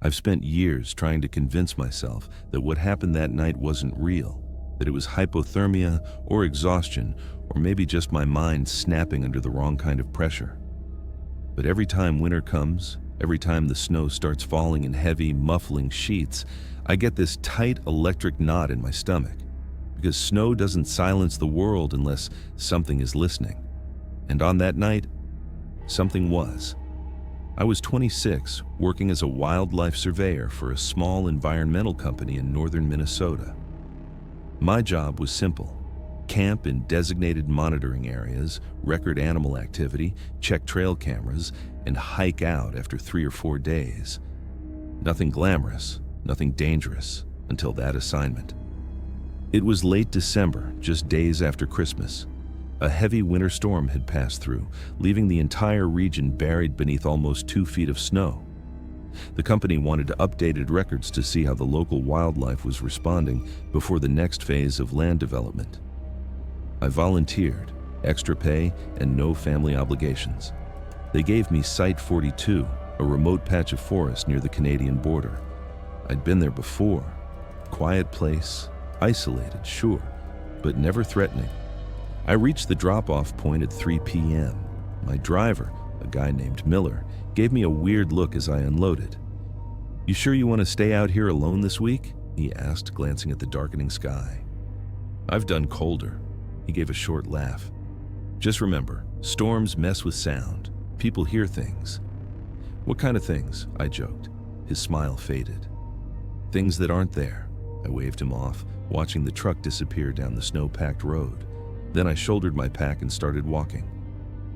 I've spent years trying to convince myself that what happened that night wasn't real, that it was hypothermia or exhaustion, or maybe just my mind snapping under the wrong kind of pressure. But every time winter comes, every time the snow starts falling in heavy, muffling sheets, I get this tight electric knot in my stomach. Because snow doesn't silence the world unless something is listening. And on that night, something was. I was 26, working as a wildlife surveyor for a small environmental company in northern Minnesota. My job was simple: camp in designated monitoring areas, record animal activity, check trail cameras, and hike out after 3 or 4 days. Nothing glamorous, nothing dangerous, until that assignment. It was late December, just days after Christmas. A heavy winter storm had passed through, leaving the entire region buried beneath almost 2 feet of snow. The company wanted updated records to see how the local wildlife was responding before the next phase of land development. I volunteered, extra pay, and no family obligations. They gave me Site 42, a remote patch of forest near the Canadian border. I'd been there before. Quiet place, isolated, sure, but never threatening. I reached the drop-off point at 3 p.m. My driver, a guy named Miller, gave me a weird look as I unloaded. "You sure you want to stay out here alone this week?" he asked, glancing at the darkening sky. "I've done colder." He gave a short laugh. "Just remember, storms mess with sound. People hear things." "What kind of things?" I joked. His smile faded. "Things that aren't there." I waved him off, watching the truck disappear down the snow-packed road. Then I shouldered my pack and started walking.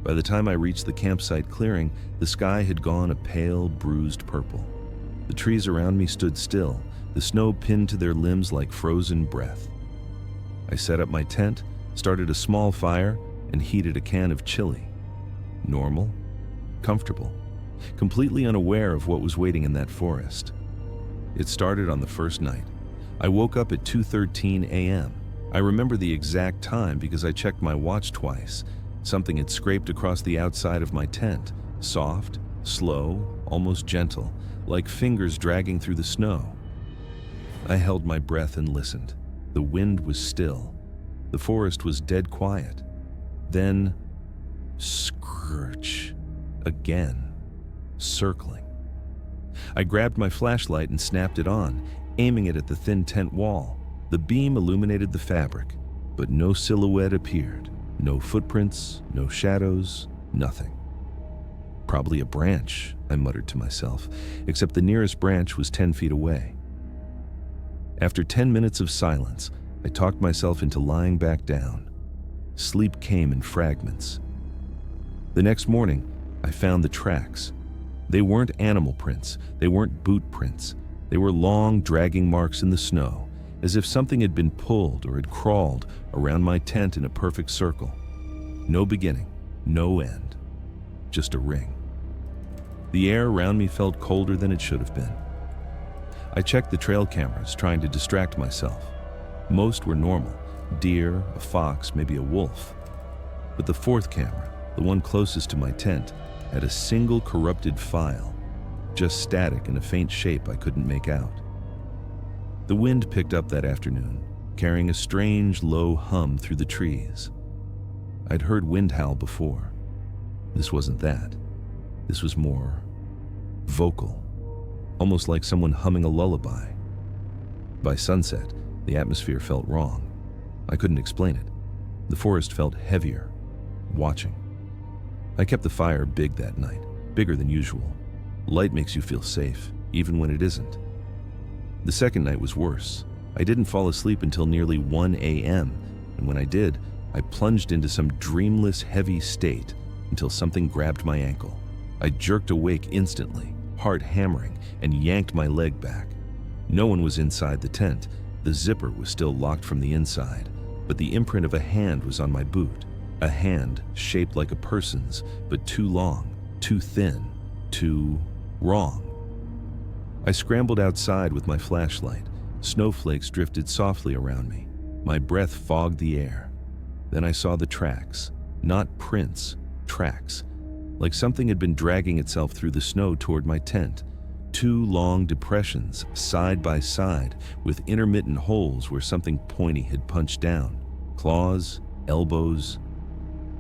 By the time I reached the campsite clearing, the sky had gone a pale, bruised purple. The trees around me stood still, the snow pinned to their limbs like frozen breath. I set up my tent, started a small fire, and heated a can of chili. Normal, comfortable, completely unaware of what was waiting in that forest. It started on the first night. I woke up at 2:13 a.m. I remember the exact time because I checked my watch twice. Something had scraped across the outside of my tent, soft, slow, almost gentle, like fingers dragging through the snow. I held my breath and listened. The wind was still. The forest was dead quiet. Then, screech, again, circling. I grabbed my flashlight and snapped it on, aiming it at the thin tent wall. The beam illuminated the fabric, but no silhouette appeared. No footprints, no shadows, nothing. "Probably a branch," I muttered to myself, except the nearest branch was 10 feet away. After 10 minutes of silence, I talked myself into lying back down. Sleep came in fragments. The next morning, I found the tracks. They weren't animal prints, they weren't boot prints. They were long, dragging marks in the snow, as if something had been pulled or had crawled around my tent in a perfect circle. No beginning, no end, just a ring. The air around me felt colder than it should have been. I checked the trail cameras, trying to distract myself. Most were normal: deer, a fox, maybe a wolf. But the fourth camera, the one closest to my tent, had a single corrupted file, just static in a faint shape I couldn't make out. The wind picked up that afternoon, carrying a strange, low hum through the trees. I'd heard wind howl before. This wasn't that. This was more vocal, almost like someone humming a lullaby. By sunset, the atmosphere felt wrong. I couldn't explain it. The forest felt heavier, watching. I kept the fire big that night, bigger than usual. Light makes you feel safe, even when it isn't. The second night was worse. I didn't fall asleep until nearly 1 a.m., and when I did, I plunged into some dreamless, heavy state until something grabbed my ankle. I jerked awake instantly, heart hammering, and yanked my leg back. No one was inside the tent. The zipper was still locked from the inside, but the imprint of a hand was on my boot. A hand shaped like a person's, but too long, too thin, too wrong. I scrambled outside with my flashlight. Snowflakes drifted softly around me. My breath fogged the air. Then I saw the tracks. Not prints, tracks. Like something had been dragging itself through the snow toward my tent. 2 long depressions, side by side, with intermittent holes where something pointy had punched down. Claws, elbows.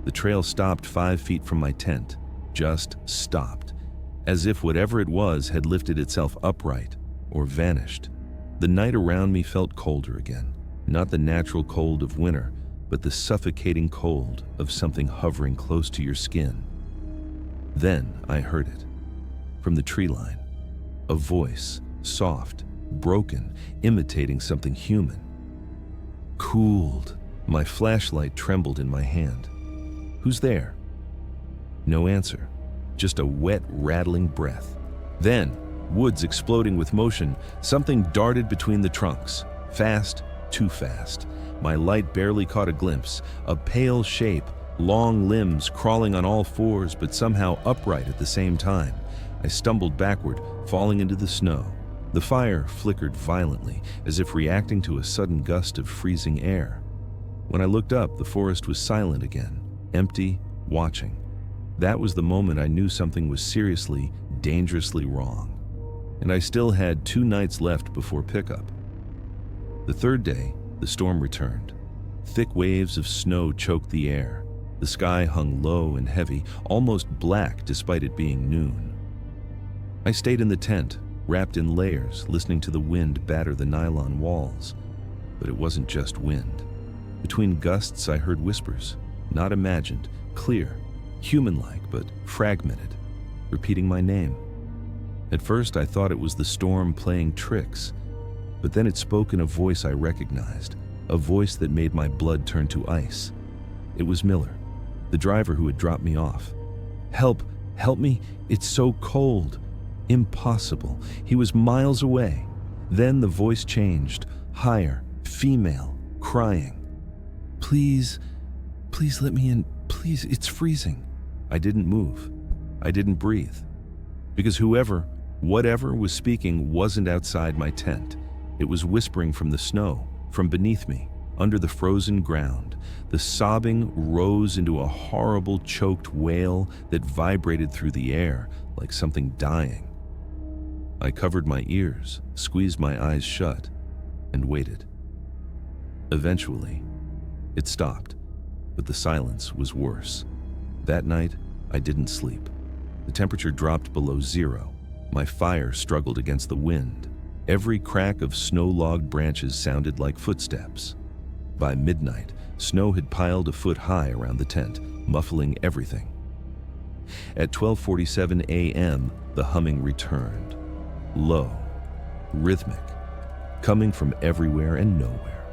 The trail stopped 5 feet from my tent. Just stopped. As if whatever it was had lifted itself upright or vanished. The night around me felt colder again. Not the natural cold of winter, but the suffocating cold of something hovering close to your skin. Then I heard it. From the tree line. A voice, soft, broken, imitating something human. Cooled. My flashlight trembled in my hand. Who's there? No answer. Just a wet, rattling breath. Then, woods exploding with motion, something darted between the trunks. Fast, too fast. My light barely caught a glimpse. A pale shape, long limbs crawling on all fours but somehow upright at the same time. I stumbled backward, falling into the snow. The fire flickered violently, as if reacting to a sudden gust of freezing air. When I looked up, the forest was silent again, empty, watching. That was the moment I knew something was seriously, dangerously wrong. And I still had 2 nights left before pickup. The 3rd day, the storm returned. Thick waves of snow choked the air. The sky hung low and heavy, almost black despite it being noon. I stayed in the tent, wrapped in layers, listening to the wind batter the nylon walls. But it wasn't just wind. Between gusts, I heard whispers, not imagined, clear, human-like but fragmented, repeating my name. At first, I thought it was the storm playing tricks, but then it spoke in a voice I recognized, a voice that made my blood turn to ice. It was Miller, the driver who had dropped me off. "Help! Help me! It's so cold!" Impossible. He was miles away. Then the voice changed, higher, female, crying. Please let me in. Please, it's freezing." I didn't move. I didn't breathe. Because whoever, whatever was speaking wasn't outside my tent. It was whispering from the snow, from beneath me, under the frozen ground. The sobbing rose into a horrible, choked wail that vibrated through the air like something dying. I covered my ears, squeezed my eyes shut, and waited. Eventually, it stopped, but the silence was worse. That night, I didn't sleep. The temperature dropped below 0. My fire struggled against the wind. Every crack of snow-logged branches sounded like footsteps. By midnight, snow had piled a foot high around the tent, muffling everything. At 12:47 a.m., the humming returned. Low, rhythmic, coming from everywhere and nowhere.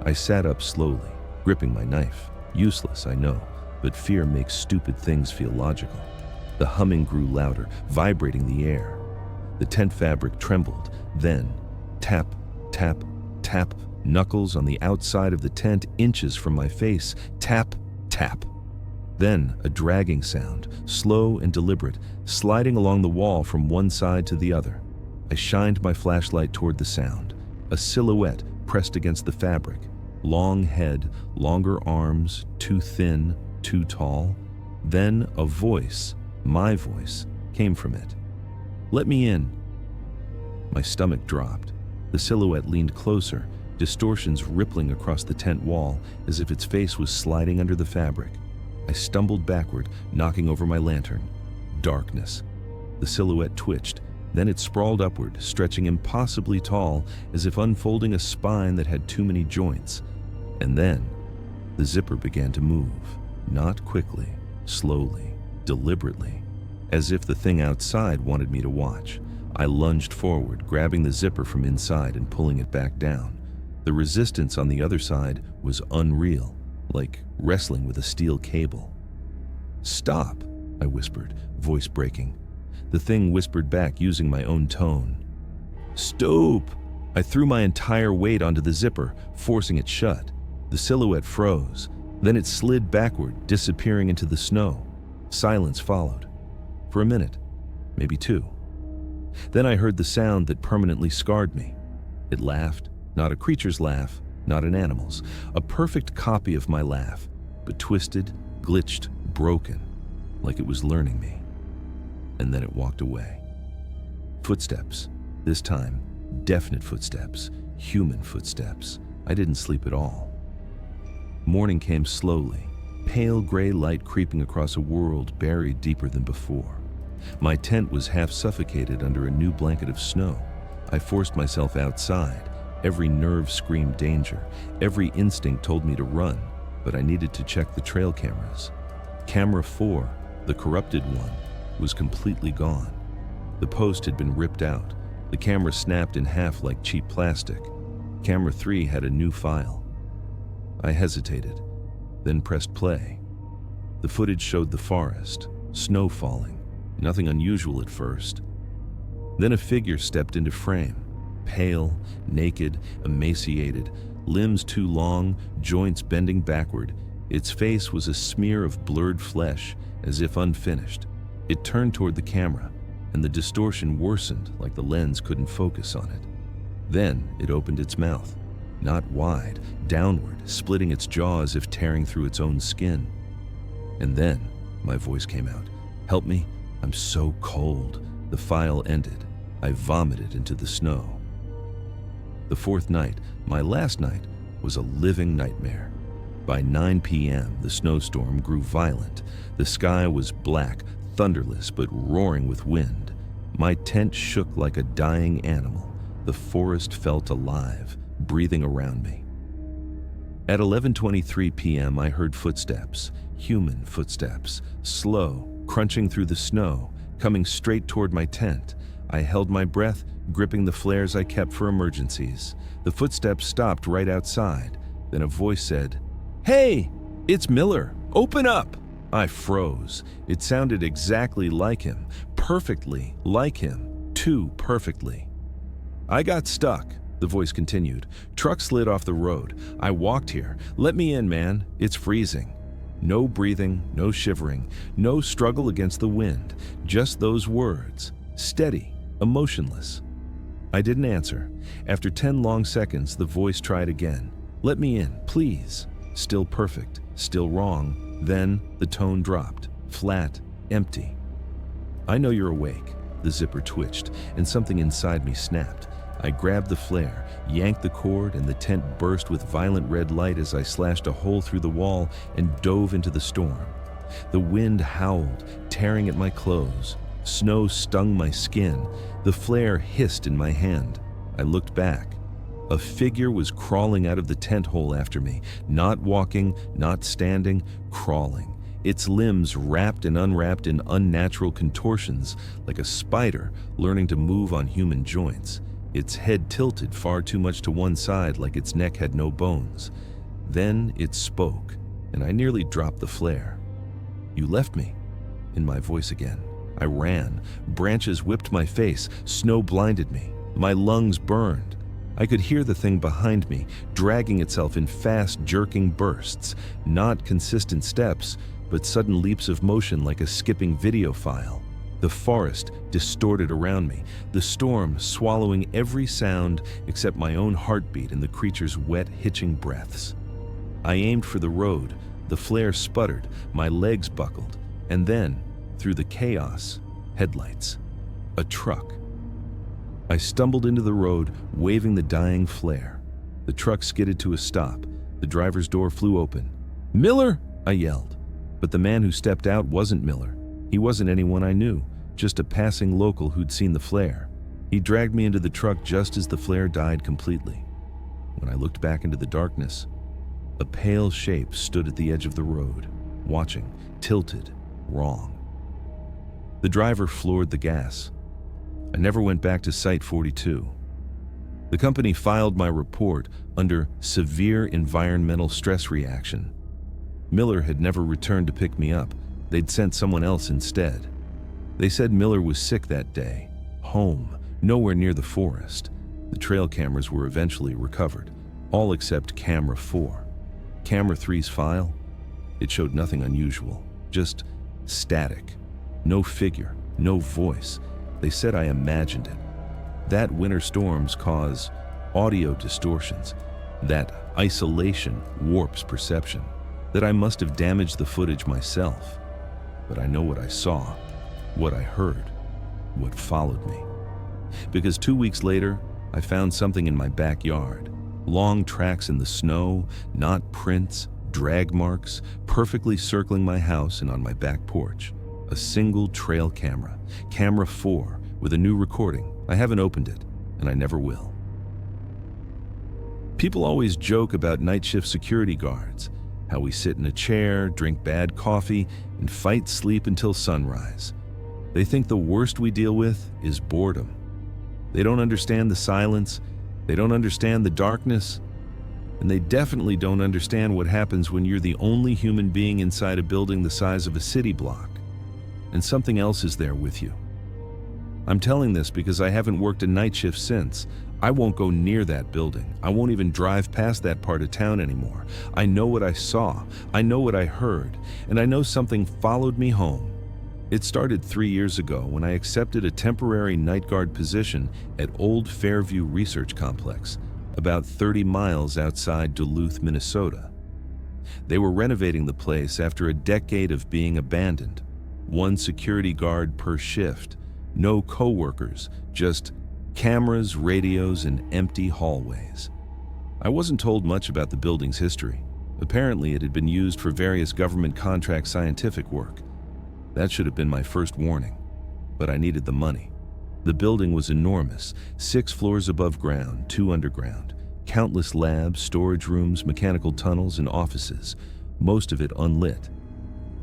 I sat up slowly, gripping my knife. Useless, I know, but fear makes stupid things feel logical. The humming grew louder, vibrating the air. The tent fabric trembled, then tap, tap, tap, knuckles on the outside of the tent inches from my face, tap, tap. Then a dragging sound, slow and deliberate, sliding along the wall from one side to the other. I shined my flashlight toward the sound. A silhouette pressed against the fabric. Long head, longer arms, too thin, too tall. Then a voice, my voice, came from it. "Let me in." My stomach dropped. The silhouette leaned closer, distortions rippling across the tent wall as if its face was sliding under the fabric. I stumbled backward, knocking over my lantern. Darkness. The silhouette twitched, then it sprawled upward, stretching impossibly tall as if unfolding a spine that had too many joints. And then, the zipper began to move, not quickly, slowly, deliberately, as if the thing outside wanted me to watch. I lunged forward, grabbing the zipper from inside and pulling it back down. The resistance on the other side was unreal, like wrestling with a steel cable. "Stop," I whispered, voice breaking. The thing whispered back using my own tone. "Stoop!" I threw my entire weight onto the zipper, forcing it shut. The silhouette froze. Then it slid backward, disappearing into the snow. Silence followed. For a minute, maybe 2. Then I heard the sound that permanently scarred me. It laughed, not a creature's laugh, not an animal's. A perfect copy of my laugh, but twisted, glitched, broken, like it was learning me. And then it walked away. Footsteps. This time, definite footsteps. Human footsteps. I didn't sleep at all. Morning came slowly, pale gray light creeping across a world buried deeper than before. My tent was half suffocated under a new blanket of snow. I forced myself outside. Every nerve screamed danger. Every instinct told me to run, but I needed to check the trail cameras. Camera 4, the corrupted one, was completely gone. The post had been ripped out. The camera snapped in half like cheap plastic. Camera 3 had a new file. I hesitated, then pressed play. The footage showed the forest, snow falling, nothing unusual at first. Then a figure stepped into frame, pale, naked, emaciated, limbs too long, joints bending backward. Its face was a smear of blurred flesh, as if unfinished. It turned toward the camera, and the distortion worsened like the lens couldn't focus on it. Then it opened its mouth. Not wide, downward, splitting its jaw as if tearing through its own skin. And then my voice came out. "Help me, I'm so cold." The file ended. I vomited into the snow. The fourth night, my last night, was a living nightmare. By 9 p.m., the snowstorm grew violent. The sky was black, thunderless, but roaring with wind. My tent shook like a dying animal. The forest felt alive, breathing around me. At 11:23 p.m., I heard footsteps, human footsteps, slow, crunching through the snow, coming straight toward my tent. I held my breath, gripping the flares I kept for emergencies. The footsteps stopped right outside. Then a voice said, "Hey, it's Miller, open up!" I froze. It sounded exactly like him, perfectly like him, too perfectly. "I got stuck," the voice continued. "Truck slid off the road. I walked here. Let me in, man. It's freezing." No breathing, no shivering, no struggle against the wind. Just those words. Steady, emotionless. I didn't answer. After 10 long seconds, the voice tried again. "Let me in, please." Still perfect, still wrong. Then the tone dropped. Flat, empty. "I know you're awake." The zipper twitched, and something inside me snapped. I grabbed the flare, yanked the cord, and the tent burst with violent red light as I slashed a hole through the wall and dove into the storm. The wind howled, tearing at my clothes. Snow stung my skin. The flare hissed in my hand. I looked back. A figure was crawling out of the tent hole after me, not walking, not standing, crawling. Its limbs wrapped and unwrapped in unnatural contortions, like a spider learning to move on human joints. Its head tilted far too much to one side, like its neck had no bones. Then it spoke, and I nearly dropped the flare. "You left me," in my voice again. I ran. Branches whipped my face. Snow blinded me. My lungs burned. I could hear the thing behind me, dragging itself in fast, jerking bursts. Not consistent steps, but sudden leaps of motion like a skipping video file. The forest distorted around me, the storm swallowing every sound except my own heartbeat and the creature's wet, hitching breaths. I aimed for the road. The flare sputtered, my legs buckled, and then, through the chaos, headlights. A truck. I stumbled into the road, waving the dying flare. The truck skidded to a stop. The driver's door flew open. "Miller!" I yelled. But the man who stepped out wasn't Miller. He wasn't anyone I knew, just a passing local who'd seen the flare. He dragged me into the truck just as the flare died completely. When I looked back into the darkness, a pale shape stood at the edge of the road, watching, tilted, wrong. The driver floored the gas. I never went back to Site 42. The company filed my report under severe environmental stress reaction. Miller had never returned to pick me up. They'd sent someone else instead. They said Miller was sick that day, home, nowhere near the forest. The trail cameras were eventually recovered, all except camera 4. Camera 3's file? It showed nothing unusual, just static. No figure, no voice. They said I imagined it. That winter storms cause audio distortions. That isolation warps perception. That I must have damaged the footage myself. But I know what I saw, what I heard, what followed me. Because 2 weeks later, I found something in my backyard. Long tracks in the snow, not prints, drag marks, perfectly circling my house and on my back porch. A single trail camera, camera 4, with a new recording. I haven't opened it, and I never will. People always joke about night shift security guards, how we sit in a chair, drink bad coffee, and fight sleep until sunrise. They think the worst we deal with is boredom. They don't understand the silence, they don't understand the darkness, and they definitely don't understand what happens when you're the only human being inside a building the size of a city block, and something else is there with you. I'm telling this because I haven't worked a night shift since. I won't go near that building. I won't even drive past that part of town anymore. I know what I saw, I know what I heard, and I know something followed me home. It started 3 years ago when I accepted a temporary night guard position at Old Fairview Research Complex, about 30 miles outside Duluth, Minnesota. They were renovating the place after a decade of being abandoned. 1 security guard per shift, no co-workers, just cameras, radios, and empty hallways. I wasn't told much about the building's history. Apparently, it had been used for various government contract scientific work. That should have been my first warning, but I needed the money. The building was enormous, 6 floors above ground, 2 underground, countless labs, storage rooms, mechanical tunnels, and offices, most of it unlit.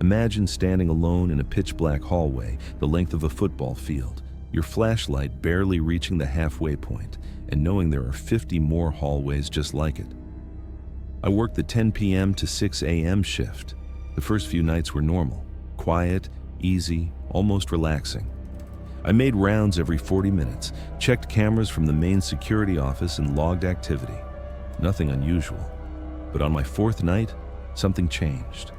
Imagine standing alone in a pitch-black hallway the length of a football field, your flashlight barely reaching the halfway point, and knowing there are 50 more hallways just like it. I worked the 10 p.m. to 6 a.m. shift. The first few nights were normal, quiet, easy, almost relaxing. I made rounds every 40 minutes, checked cameras from the main security office, and logged activity. Nothing unusual. But on my 4th night, something changed.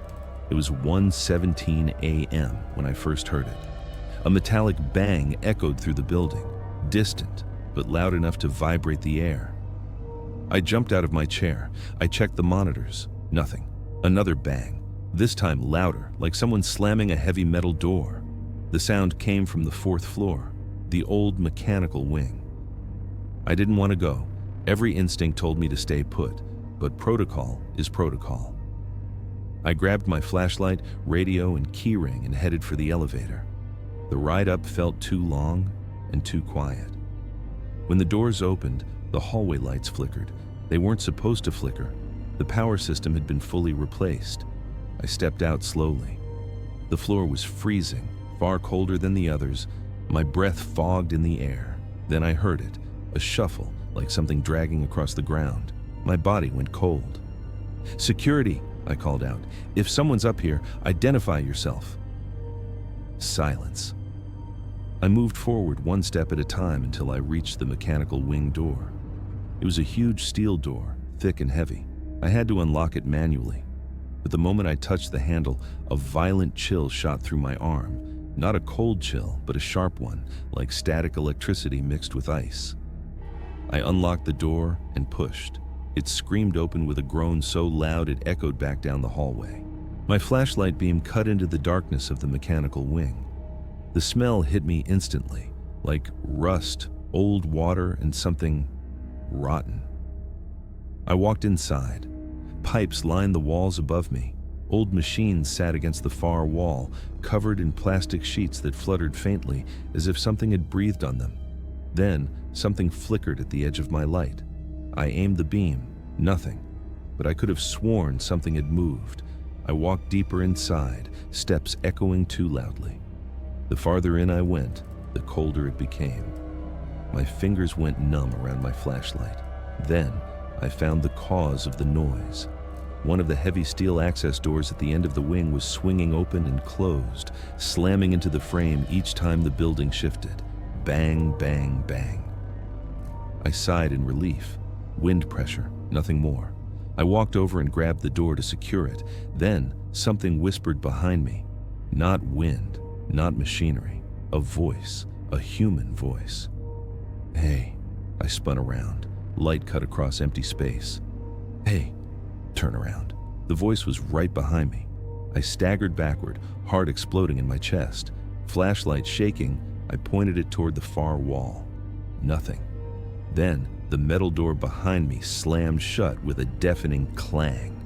It was 1:17 a.m. when I first heard it. A metallic bang echoed through the building, distant, but loud enough to vibrate the air. I jumped out of my chair. I checked the monitors. Nothing. Another bang. This time louder, like someone slamming a heavy metal door. The sound came from the 4th floor, the old mechanical wing. I didn't want to go. Every instinct told me to stay put, but protocol is protocol. I grabbed my flashlight, radio, and keyring and headed for the elevator. The ride up felt too long and too quiet. When the doors opened, the hallway lights flickered. They weren't supposed to flicker. The power system had been fully replaced. I stepped out slowly. The floor was freezing, far colder than the others. My breath fogged in the air. Then I heard it, a shuffle, like something dragging across the ground. My body went cold. "Security," I called out. "If someone's up here, identify yourself." Silence. I moved forward 1 step at a time until I reached the mechanical wing door. It was a huge steel door, thick and heavy. I had to unlock it manually. But the moment I touched the handle, a violent chill shot through my arm. Not a cold chill, but a sharp one, like static electricity mixed with ice. I unlocked the door and pushed. It screamed open with a groan so loud it echoed back down the hallway. My flashlight beam cut into the darkness of the mechanical wing. The smell hit me instantly, like rust, old water, and something rotten. I walked inside. Pipes lined the walls above me. Old machines sat against the far wall, covered in plastic sheets that fluttered faintly, as if something had breathed on them. Then, something flickered at the edge of my light. I aimed the beam. Nothing. But I could have sworn something had moved. I walked deeper inside, steps echoing too loudly. The farther in I went, the colder it became. My fingers went numb around my flashlight. Then, I found the cause of the noise. One of the heavy steel access doors at the end of the wing was swinging open and closed, slamming into the frame each time the building shifted. Bang, bang, bang. I sighed in relief. Wind pressure, nothing more. I walked over and grabbed the door to secure it. Then, something whispered behind me. Not wind, not machinery. A voice, a human voice. "Hey," I spun around. Light cut across empty space. "Hey." Turn around. The voice was right behind me. I staggered backward, heart exploding in my chest. Flashlight shaking, I pointed it toward the far wall. Nothing. Then, the metal door behind me slammed shut with a deafening clang.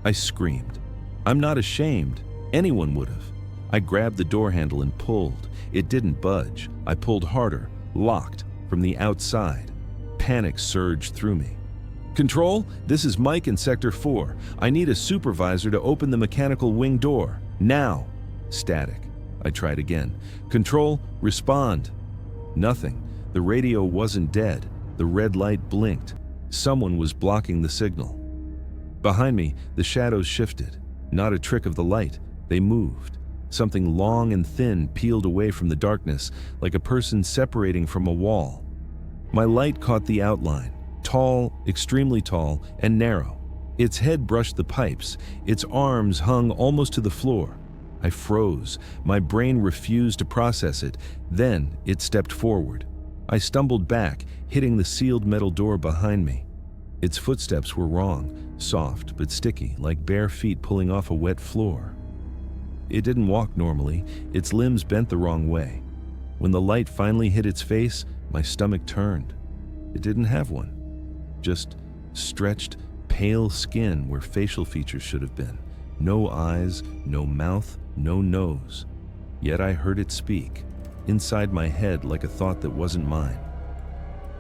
I screamed. I'm not ashamed. Anyone would have. I grabbed the door handle and pulled. It didn't budge. I pulled harder, locked, from the outside. Panic surged through me. Control, this is Mike in Sector 4. I need a supervisor to open the mechanical wing door. Now. Static. I tried again. Control, respond. Nothing. The radio wasn't dead. The red light blinked. Someone was blocking the signal. Behind me, the shadows shifted. Not a trick of the light. They moved. Something long and thin peeled away from the darkness, like a person separating from a wall. My light caught the outline. Tall, extremely tall, and narrow. Its head brushed the pipes. Its arms hung almost to the floor. I froze. My brain refused to process it. Then it stepped forward. I stumbled back, hitting the sealed metal door behind me. Its footsteps were wrong, soft but sticky, like bare feet pulling off a wet floor. It didn't walk normally. Its limbs bent the wrong way. When the light finally hit its face, my stomach turned. It didn't have one. Just stretched, pale skin where facial features should have been. No eyes, no mouth, no nose. Yet I heard it speak, inside my head like a thought that wasn't mine.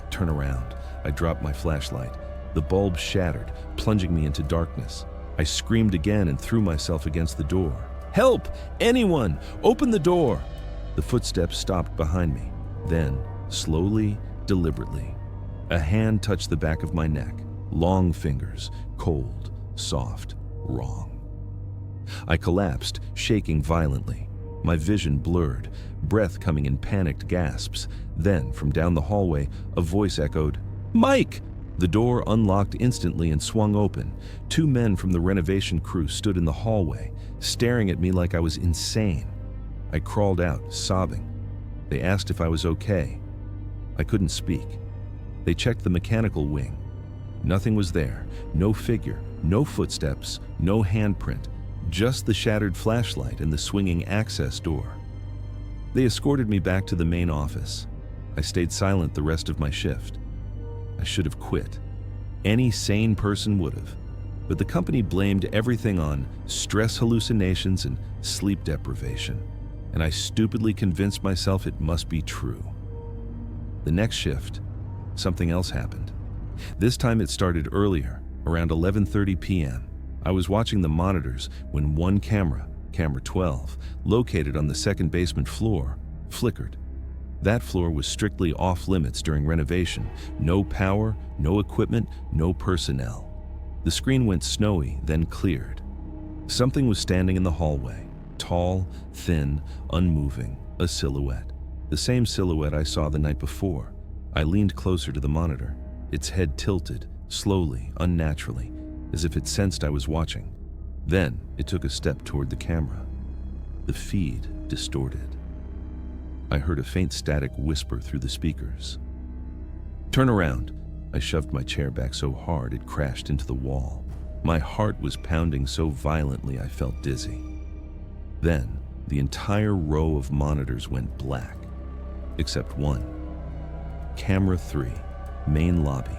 Turn around. I dropped my flashlight. The bulb shattered, plunging me into darkness. I screamed again and threw myself against the door. Help! Anyone! Open the door! The footsteps stopped behind me. Then, slowly, deliberately, a hand touched the back of my neck. Long fingers, cold, soft, wrong. I collapsed, shaking violently. My vision blurred, breath coming in panicked gasps. Then, from down the hallway, a voice echoed, "Mike!" The door unlocked instantly and swung open. Two men from the renovation crew stood in the hallway, staring at me like I was insane. I crawled out, sobbing. They asked if I was okay. I couldn't speak. They checked the mechanical wing. Nothing was there. No figure, no footsteps, no handprint. Just the shattered flashlight and the swinging access door. They escorted me back to the main office. I stayed silent the rest of my shift. I should have quit. Any sane person would have. But the company blamed everything on stress hallucinations and sleep deprivation. And I stupidly convinced myself it must be true. The next shift, something else happened. This time it started earlier, around 11:30 p.m. I was watching the monitors when one camera, camera 12, located on the second basement floor, flickered. That floor was strictly off limits during renovation. No power, no equipment, no personnel. The screen went snowy, then cleared. Something was standing in the hallway, tall, thin, unmoving, a silhouette. The same silhouette I saw the night before. I leaned closer to the monitor. Its head tilted, slowly, unnaturally, as if it sensed I was watching. Then it took a step toward the camera. The feed distorted. I heard a faint static whisper through the speakers. Turn around. I shoved my chair back so hard it crashed into the wall. My heart was pounding so violently I felt dizzy. Then, the entire row of monitors went black, except one. Camera 3, main lobby.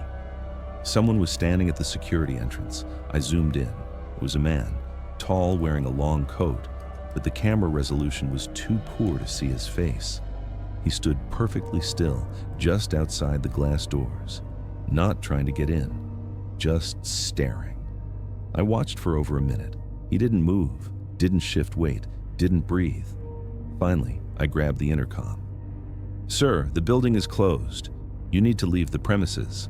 Someone was standing at the security entrance. I zoomed in. It was a man, tall, wearing a long coat, but the camera resolution was too poor to see his face. He stood perfectly still, just outside the glass doors, not trying to get in, just staring. I watched for over a minute. He didn't move, didn't shift weight, didn't breathe. Finally, I grabbed the intercom. "Sir, the building is closed. You need to leave the premises."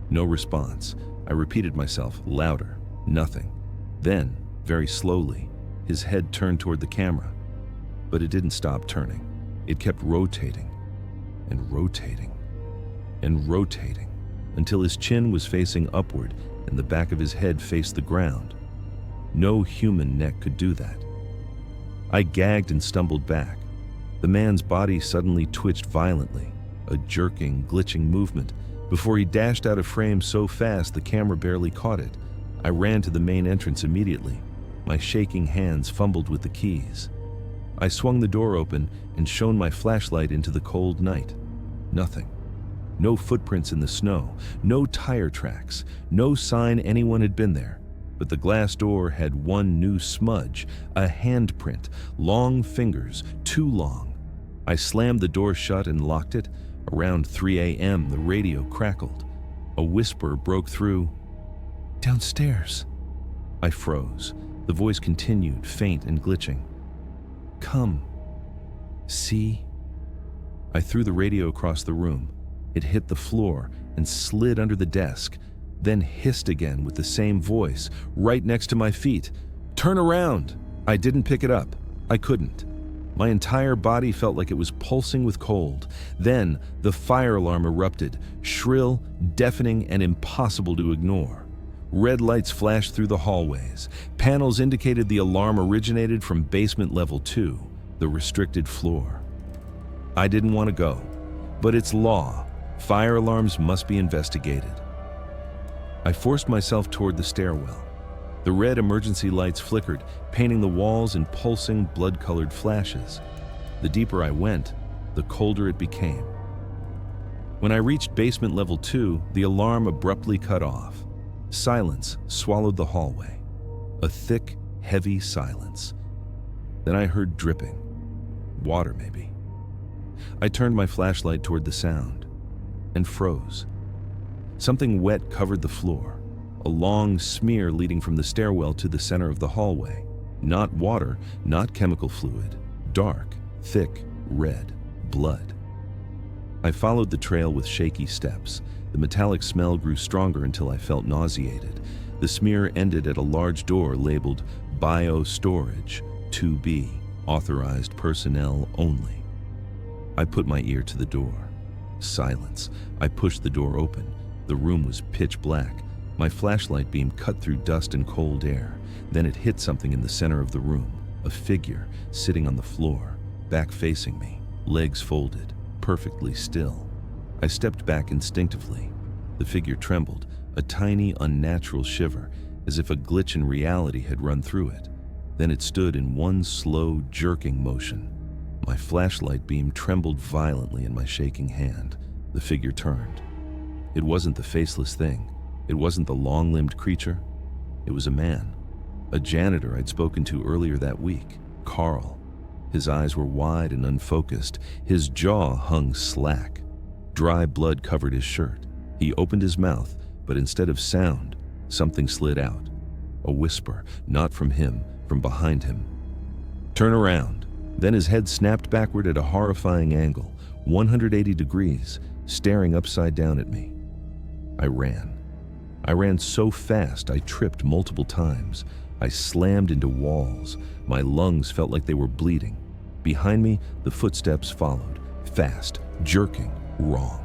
No response. I repeated myself, louder. Nothing. Then, very slowly, his head turned toward the camera. But it didn't stop turning. It kept rotating, and rotating, and rotating, until his chin was facing upward and the back of his head faced the ground. No human neck could do that. I gagged and stumbled back. The man's body suddenly twitched violently, a jerking, glitching movement, before he dashed out of frame so fast the camera barely caught it. I ran to the main entrance immediately. My shaking hands fumbled with the keys. I swung the door open and shone my flashlight into the cold night. Nothing. No footprints in the snow, no tire tracks, no sign anyone had been there. But the glass door had one new smudge, a handprint, long fingers, too long. I slammed the door shut and locked it. Around 3 a.m., the radio crackled. A whisper broke through. "Downstairs." I froze. The voice continued, faint and glitching. "Come. See?" I threw the radio across the room. It hit the floor and slid under the desk, then hissed again with the same voice, right next to my feet. "Turn around!" I didn't pick it up. I couldn't. My entire body felt like it was pulsing with cold. Then the fire alarm erupted, shrill, deafening, and impossible to ignore. Red lights flashed through the hallways. Panels indicated the alarm originated from basement level 2, the restricted floor. I didn't want to go, but it's law. Fire alarms must be investigated. I forced myself toward the stairwell. The red emergency lights flickered, painting the walls in pulsing, blood-colored flashes. The deeper I went, the colder it became. When I reached basement level 2, the alarm abruptly cut off. Silence swallowed the hallway. A thick, heavy silence. Then I heard dripping. Water, maybe. I turned my flashlight toward the sound and froze. Something wet covered the floor, a long smear leading from the stairwell to the center of the hallway. Not water, not chemical fluid. Dark, thick, red, blood. I followed the trail with shaky steps. The metallic smell grew stronger until I felt nauseated. The smear ended at a large door labeled Bio Storage 2B, authorized personnel only. I put my ear to the door. Silence. I pushed the door open. The room was pitch black. My flashlight beam cut through dust and cold air. Then it hit something in the center of the room. A figure sitting on the floor, back facing me, legs folded, perfectly still. I stepped back instinctively. The figure trembled, a tiny, unnatural shiver, as if a glitch in reality had run through it. Then it stood in one slow, jerking motion. My flashlight beam trembled violently in my shaking hand. The figure turned. It wasn't the faceless thing. It wasn't the long-limbed creature. It was a man. A janitor I'd spoken to earlier that week, Carl. His eyes were wide and unfocused. His jaw hung slack. Dry blood covered his shirt. He opened his mouth, but instead of sound, something slid out. A whisper, not from him, from behind him. "Turn around." Then his head snapped backward at a horrifying angle, 180 degrees, staring upside down at me. I ran. I ran so fast I tripped multiple times. I slammed into walls. My lungs felt like they were bleeding. Behind me, the footsteps followed, fast, jerking, wrong.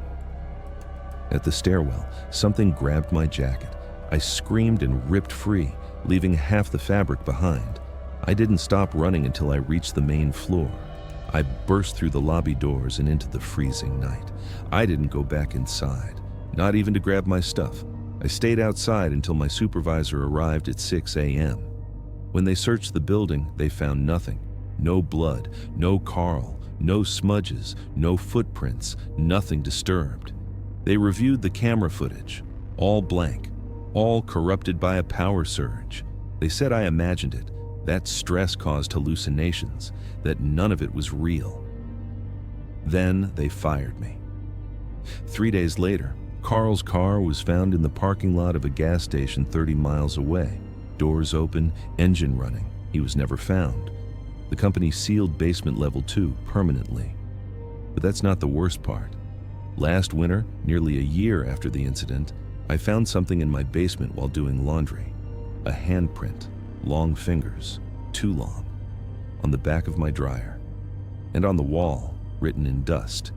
At the stairwell, something grabbed my jacket. I screamed and ripped free, leaving half the fabric behind. I didn't stop running until I reached the main floor. I burst through the lobby doors and into the freezing night. I didn't go back inside, not even to grab my stuff. I stayed outside until my supervisor arrived at 6 a.m. When they searched the building, they found nothing. No blood, no Carl, no smudges, no footprints, nothing disturbed. They reviewed the camera footage, all blank, all corrupted by a power surge. They said I imagined it, that stress caused hallucinations, that none of it was real. Then they fired me. 3 days later, Carl's car was found in the parking lot of a gas station 30 miles away. Doors open, engine running. He was never found. The company sealed basement level 2 permanently. But that's not the worst part. Last winter, nearly a year after the incident, I found something in my basement while doing laundry. A handprint, long fingers, too long, on the back of my dryer. And on the wall, written in dust,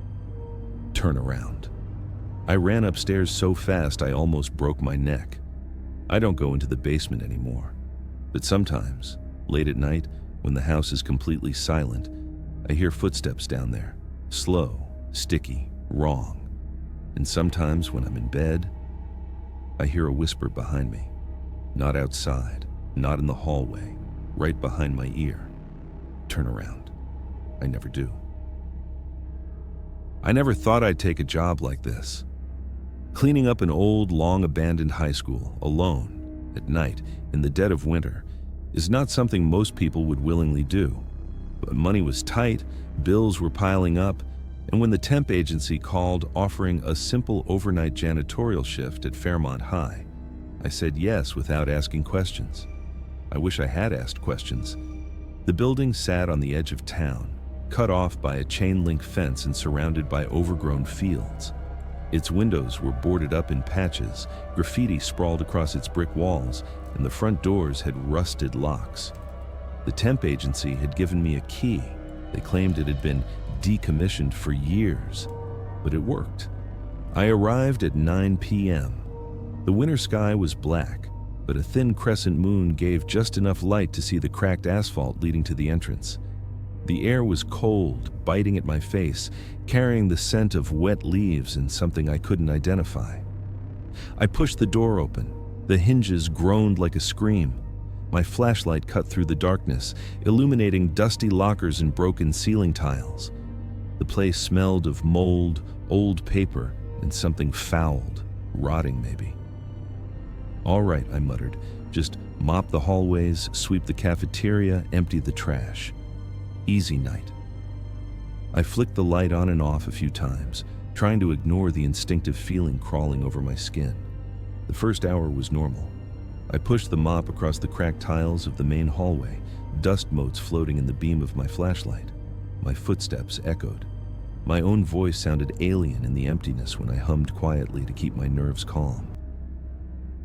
"Turn around." I ran upstairs so fast I almost broke my neck. I don't go into the basement anymore. But sometimes, late at night, when the house is completely silent, I hear footsteps down there. Slow, sticky, wrong. And sometimes when I'm in bed, I hear a whisper behind me. Not outside, not in the hallway, right behind my ear. Turn around. I never do. I never thought I'd take a job like this. Cleaning up an old, long-abandoned high school, alone, at night, in the dead of winter, is not something most people would willingly do. But money was tight, bills were piling up, and when the temp agency called offering a simple overnight janitorial shift at Fairmont High, I said yes without asking questions. I wish I had asked questions. The building sat on the edge of town, cut off by a chain-link fence and surrounded by overgrown fields. Its windows were boarded up in patches, graffiti sprawled across its brick walls, and the front doors had rusted locks. The temp agency had given me a key. They claimed it had been decommissioned for years, but it worked. I arrived at 9 p.m. The winter sky was black, but a thin crescent moon gave just enough light to see the cracked asphalt leading to the entrance. The air was cold, biting at my face, carrying the scent of wet leaves and something I couldn't identify. I pushed the door open. The hinges groaned like a scream. My flashlight cut through the darkness, illuminating dusty lockers and broken ceiling tiles. The place smelled of mold, old paper, and something fouled, rotting maybe. "All right," I muttered. "Just mop the hallways, sweep the cafeteria, empty the trash. Easy night." I flicked the light on and off a few times, trying to ignore the instinctive feeling crawling over my skin. The first hour was normal. I pushed the mop across the cracked tiles of the main hallway, dust motes floating in the beam of my flashlight. My footsteps echoed. My own voice sounded alien in the emptiness when I hummed quietly to keep my nerves calm.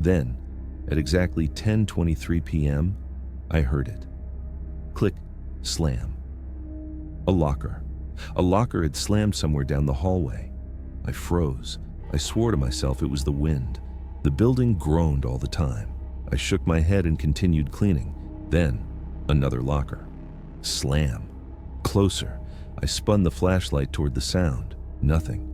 Then, at exactly 10:23 p.m., I heard it. Click, slam. A locker. A locker had slammed somewhere down the hallway. I froze. I swore to myself it was the wind. The building groaned all the time. I shook my head and continued cleaning. Then, another locker. Slam. Closer. I spun the flashlight toward the sound. Nothing.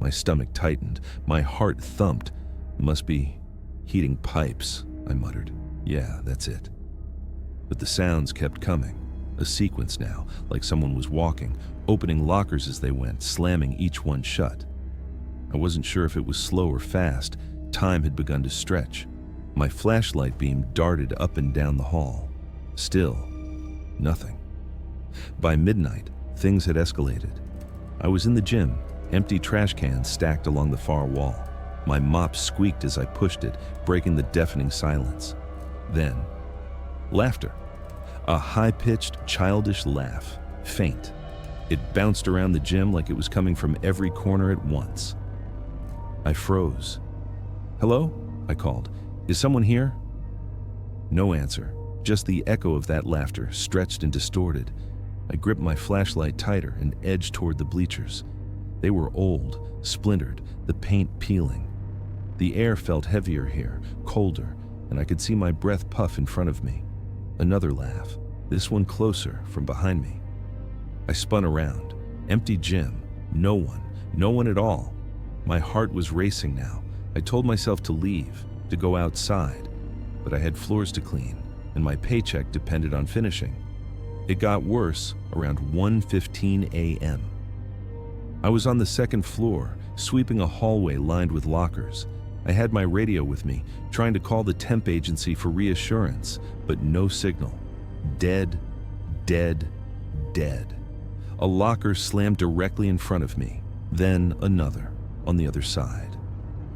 My stomach tightened. My heart thumped. Must be heating pipes, I muttered. Yeah, that's it. But the sounds kept coming. A sequence now, like someone was walking, opening lockers as they went, slamming each one shut. I wasn't sure if it was slow or fast. Time had begun to stretch. My flashlight beam darted up and down the hall. Still, nothing. By midnight, things had escalated. I was in the gym, empty trash cans stacked along the far wall. My mop squeaked as I pushed it, breaking the deafening silence. Then, laughter. A high-pitched, childish laugh, faint. It bounced around the gym like it was coming from every corner at once. I froze. "Hello?" I called. "Is someone here?" No answer, just the echo of that laughter, stretched and distorted. I gripped my flashlight tighter and edged toward the bleachers. They were old, splintered, the paint peeling. The air felt heavier here, colder, and I could see my breath puff in front of me. Another laugh, this one closer, from behind me. I spun around. Empty gym. No one at all. My heart was racing now. I told myself to leave, to go outside, but I had floors to clean, and my paycheck depended on finishing. It got worse around 1:15 a.m. I was on the second floor, sweeping a hallway lined with lockers. I had my radio with me, trying to call the temp agency for reassurance, but no signal. Dead, dead, dead. A locker slammed directly in front of me, then another, on the other side.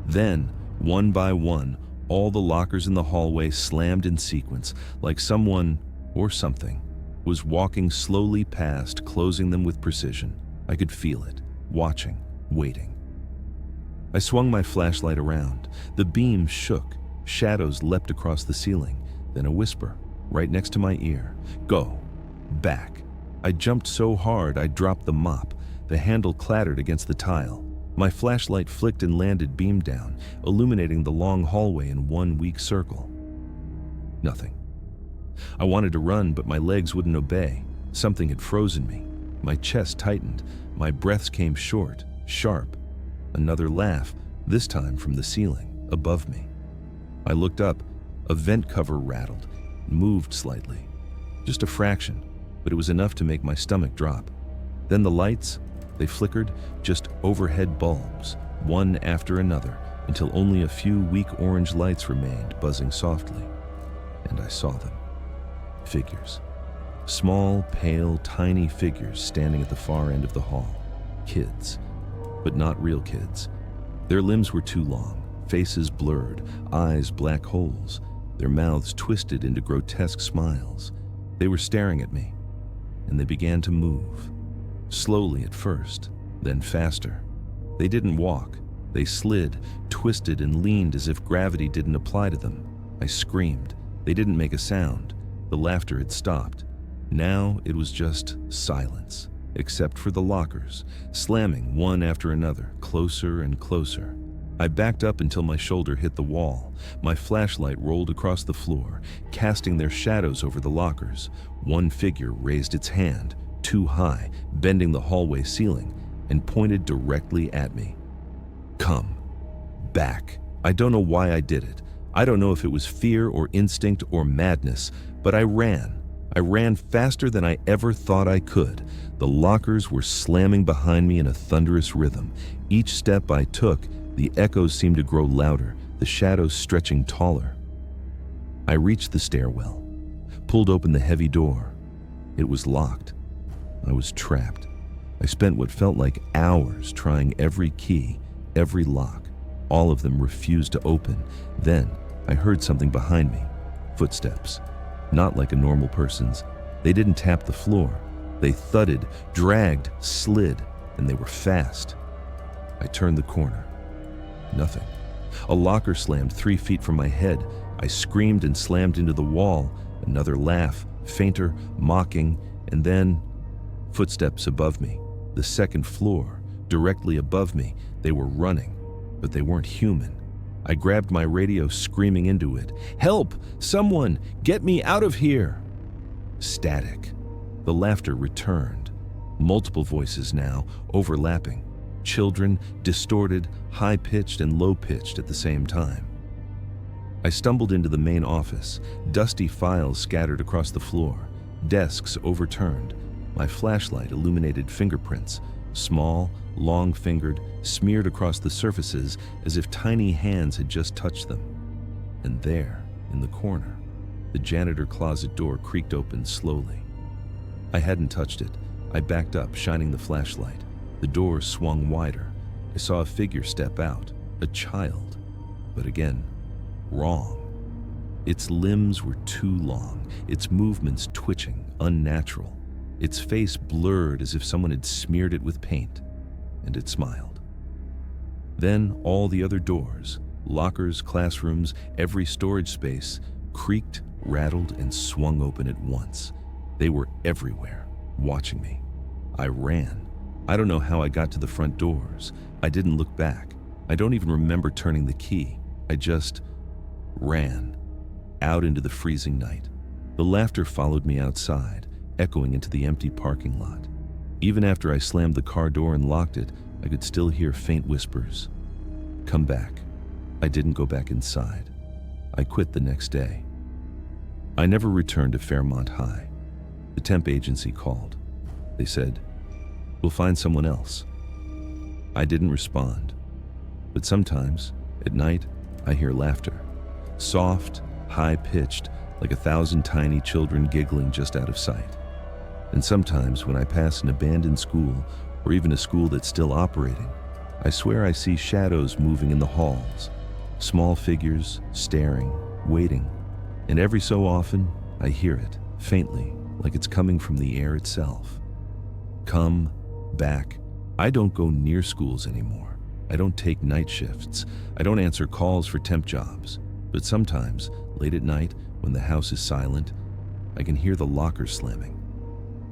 Then, one by one, all the lockers in the hallway slammed in sequence, like someone, or something, was walking slowly past, closing them with precision. I could feel it, watching, waiting. I swung my flashlight around. The beam shook. Shadows leapt across the ceiling. Then a whisper, right next to my ear. "Go. Back." I jumped so hard I dropped the mop. The handle clattered against the tile. My flashlight flicked and landed beam down, illuminating the long hallway in one weak circle. Nothing. I wanted to run, but my legs wouldn't obey. Something had frozen me. My chest tightened. My breaths came short, sharp. Another laugh, this time from the ceiling, above me. I looked up. A vent cover rattled, moved slightly. Just a fraction, but it was enough to make my stomach drop. Then the lights, They flickered, just overhead bulbs, one after another, until only a few weak orange lights remained buzzing softly. And I saw them. Figures. Small, pale, tiny figures standing at the far end of the hall. Kids. But not real kids. Their limbs were too long, faces blurred, eyes black holes, their mouths twisted into grotesque smiles. They were staring at me, and they began to move. Slowly at first, then faster. They didn't walk. They slid, twisted, and leaned as if gravity didn't apply to them. I screamed. They didn't make a sound. The laughter had stopped. Now it was just silence, except for the lockers, slamming one after another, closer and closer. I backed up until my shoulder hit the wall. My flashlight rolled across the floor, casting their shadows over the lockers. One figure raised its hand, too high, bending the hallway ceiling, and pointed directly at me. Come. Back. I don't know why I did it. I don't know if it was fear or instinct or madness, but I ran. I ran faster than I ever thought I could. The lockers were slamming behind me in a thunderous rhythm. Each step I took, the echoes seemed to grow louder, the shadows stretching taller. I reached the stairwell, pulled open the heavy door. It was locked. I was trapped. I spent what felt like hours trying every key, every lock. All of them refused to open. Then I heard something behind me. Footsteps. Not like a normal person's. They didn't tap the floor. They thudded, dragged, slid, and they were fast. I turned the corner. Nothing. A locker slammed 3 feet from my head. I screamed and slammed into the wall. Another laugh, fainter, mocking, and then footsteps above me. The second floor, directly above me. They were running, but they weren't human. I grabbed my radio, screaming into it. Help! Someone! Get me out of here! Static. The laughter returned. Multiple voices now, overlapping. Children, distorted, high-pitched and low-pitched at the same time. I stumbled into the main office, dusty files scattered across the floor, desks overturned. My flashlight illuminated fingerprints, small, long-fingered, smeared across the surfaces as if tiny hands had just touched them. And there, in the corner, the janitor closet door creaked open slowly. I hadn't touched it. I backed up, shining the flashlight. The door swung wider. I saw a figure step out, a child. But again, wrong. Its limbs were too long, its movements twitching, unnatural. Its face blurred as if someone had smeared it with paint, and it smiled. Then all the other doors, lockers, classrooms, every storage space, creaked, rattled, and swung open at once. They were everywhere, watching me. I ran. I don't know how I got to the front doors. I didn't look back. I don't even remember turning the key. I just ran out into the freezing night. The laughter followed me outside, echoing into the empty parking lot. Even after I slammed the car door and locked it, I could still hear faint whispers. Come back. I didn't go back inside. I quit the next day. I never returned to Fairmont High. The temp agency called. They said, "We'll find someone else." I didn't respond. But sometimes, at night, I hear laughter. Soft, high-pitched, like 1,000 tiny children giggling just out of sight. And sometimes when I pass an abandoned school, or even a school that's still operating, I swear I see shadows moving in the halls. Small figures, staring, waiting. And every so often, I hear it, faintly, like it's coming from the air itself. Come back. I don't go near schools anymore. I don't take night shifts. I don't answer calls for temp jobs. But sometimes, late at night, when the house is silent, I can hear the lockers slamming.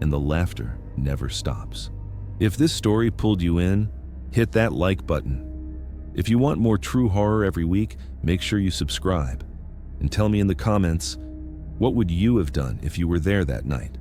And the laughter never stops. If this story pulled you in, hit that like button. If you want more true horror every week, make sure you subscribe. And tell me in the comments, what would you have done if you were there that night?